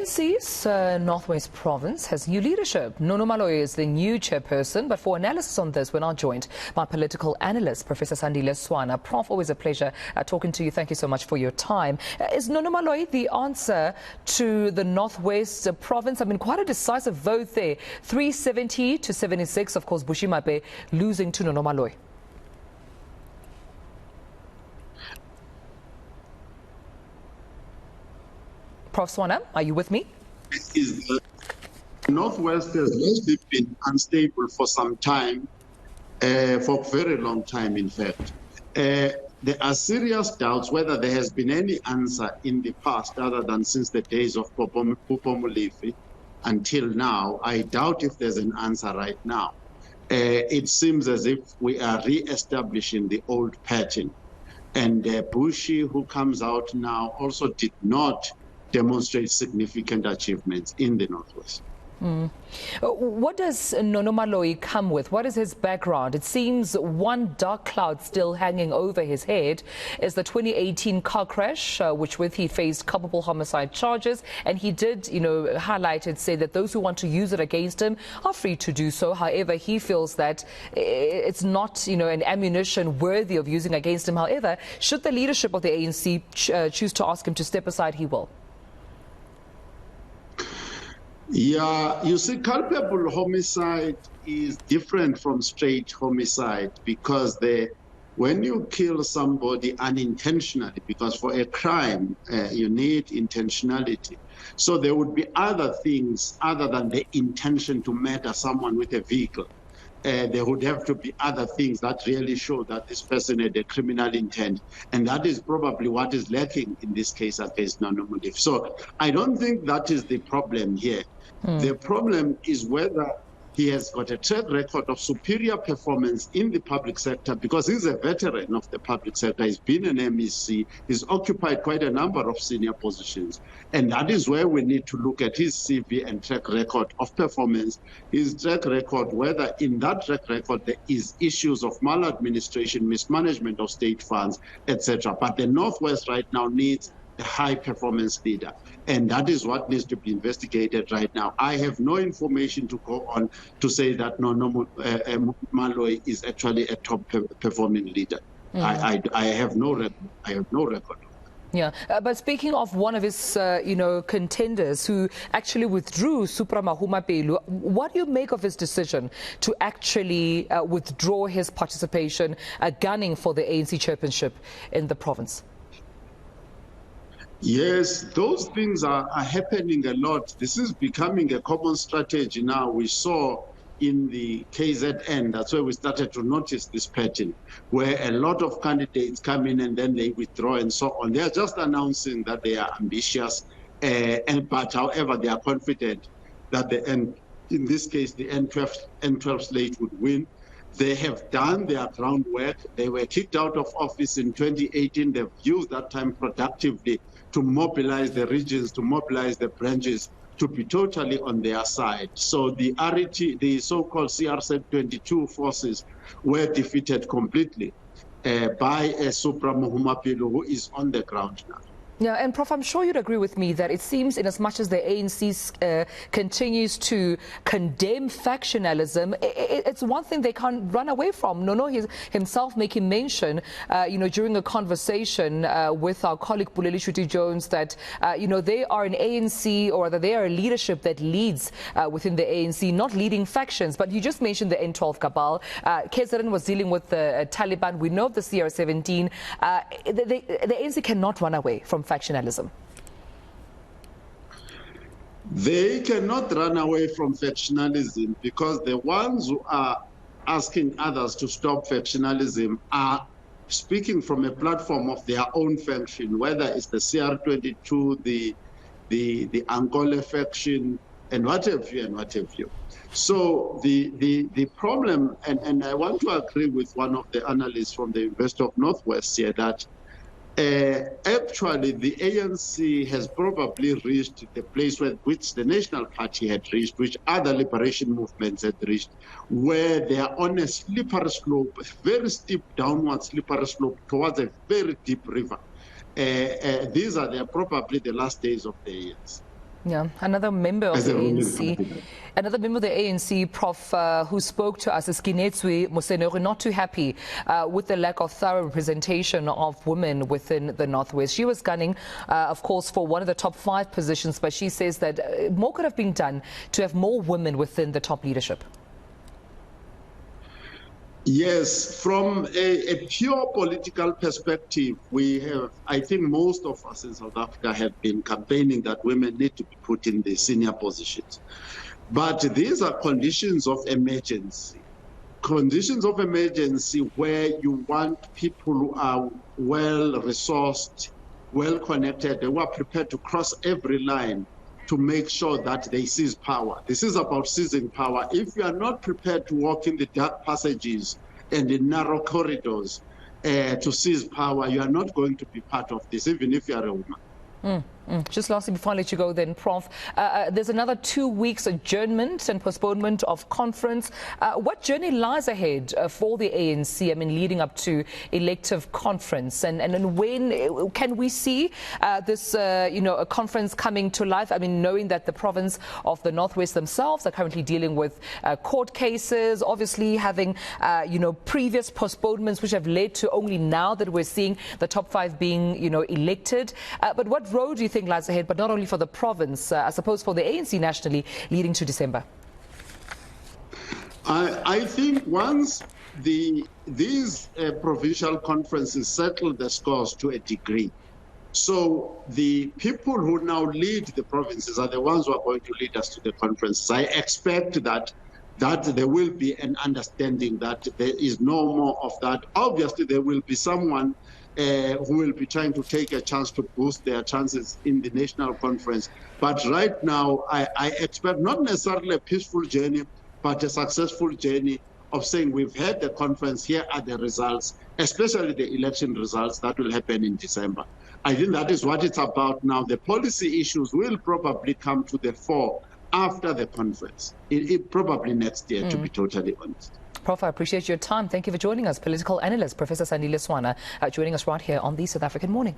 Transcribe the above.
ANC's North West province has new leadership. Nono Maloyi is the new chairperson, but for analysis on this, we're now joined by political analyst, Professor Sandile Swana. Prof, always a pleasure talking to you. Thank you so much for your time. Is Nono Maloyi the answer to the North West province? I mean, quite a decisive vote there, 370 to 76. Of course, Bushimape losing to Nono Maloyi. Prof. Swana, are you with me? Is the Northwest has mostly been unstable for some time, for a very long time, in fact. There are serious doubts whether there has been any answer in the past other than since the days of Molefe until now. I doubt if there's an answer right now. It seems as if we are re-establishing the old pattern. And Bushi, who comes out now, also did not demonstrate significant achievements in the Northwest. What does Nono Maloyi come with? What is his background? It seems one dark cloud still hanging over his head is the 2018 car crash, which with he faced culpable homicide charges, and he did, highlight it, say that those who want to use it against him are free to do so. However, he feels that it's not, an ammunition worthy of using against him. However, should the leadership of the ANC choose to ask him to step aside, he will. Yeah, you see, culpable homicide is different from straight homicide because when you kill somebody unintentionally, because for a crime, you need intentionality. So there would be other things other than the intention to murder someone with a vehicle. There would have to be other things that really show that this person had a criminal intent. And that is probably what is lacking in this case against Nono Maloyi. So I don't think that is the problem here. The problem is whether he has got a track record of superior performance in the public sector, because he's a veteran of the public sector. He's been an MEC. He's occupied quite a number of senior positions. And that is where we need to look at his CV and track record of performance, his track record, whether in that track record there is issues of maladministration, mismanagement of state funds, etc. But the Northwest right now needs a high-performance leader. And that is what needs to be investigated right now. I have no information to go on to say that Nono Maloyi is actually a top-performing leader. I have no record. I have no record. Yeah, but speaking of one of his, contenders who actually withdrew, Supra Mahumapelo, what do you make of his decision to actually withdraw his participation, gunning for the ANC chairmanship in the province? Yes, those things are happening a lot. This is becoming a common strategy now. We saw in the KZN, that's where we started to notice this pattern, where a lot of candidates come in and then they withdraw and so on. They are just announcing that they are ambitious, but however, they are confident that in this case, the N12 slate would win. They have done their groundwork. They were kicked out of office in 2018. They've used that time productively to mobilize the regions, to mobilize the branches, to be totally on their side. So the RET, the so-called CRZ-22 forces were defeated completely by Supra Mahumapelo, who is on the ground now. Yeah, and Prof, I'm sure you'd agree with me that it seems in as much as the ANC continues to condemn factionalism, it's one thing they can't run away from. Nono himself making mention, during a conversation with our colleague Buleli Shuti Jones that, they are an ANC, or that they are a leadership that leads within the ANC, not leading factions. But you just mentioned the N12 cabal. KZN was dealing with the Taliban. We know the CR17. The ANC cannot run away from factionalism. They cannot run away from factionalism because the ones who are asking others to stop factionalism are speaking from a platform of their own faction, whether it's the CR22, the Angola faction, and what have you. So the problem, and I want to agree with one of the analysts from the University of North West here, that actually the ANC has probably reached the place which the National Party had reached, which other liberation movements had reached, where they are on a slippery slope, a very steep downward slippery slope towards a very deep river. These are probably the last days of the ANC. Yeah, another member of as the a ruling ANC, party. another member of the ANC, Prof, who spoke to us, is Kinetswe Mosenori, not too happy with the lack of thorough representation of women within the Northwest. She was gunning, of course, for one of the top 5 positions, but she says that more could have been done to have more women within the top leadership. Yes, from a pure political perspective, I think most of us in South Africa have been campaigning that women need to be put in the senior positions. But these are conditions of emergency. Conditions of emergency where you want people who are well-resourced, well-connected, who are prepared to cross every line to make sure that they seize power. This is about seizing power. If you are not prepared to walk in the dark passages and the narrow corridors to seize power, you are not going to be part of this, even if you are a woman. Just lastly, before I let you go then, Prof, there's another 2 weeks adjournment and postponement of conference. What journey lies ahead for the ANC, I mean, leading up to elective conference? And when can we see this, a conference coming to life? I mean, knowing that the province of the Northwest themselves are currently dealing with court cases, obviously having, previous postponements which have led to only now that we're seeing the top 5 being, elected. But what road do you think lies ahead, but not only for the province, I suppose for the ANC nationally, leading to December? I think once these provincial conferences settle the scores to a degree, so the people who now lead the provinces are the ones who are going to lead us to the conferences. I expect that there will be an understanding that there is no more of that. Obviously, there will be someone who will be trying to take a chance to boost their chances in the national conference. But right now, I expect not necessarily a peaceful journey, but a successful journey of saying we've had the conference, here are the results, especially the election results that will happen in December. I think that is what it's about now. The policy issues will probably come to the fore after the conference, probably next year, to be totally honest. Prof, I appreciate your time. Thank you for joining us. Political analyst, Professor Sandile Swana, joining us right here on the South African Morning.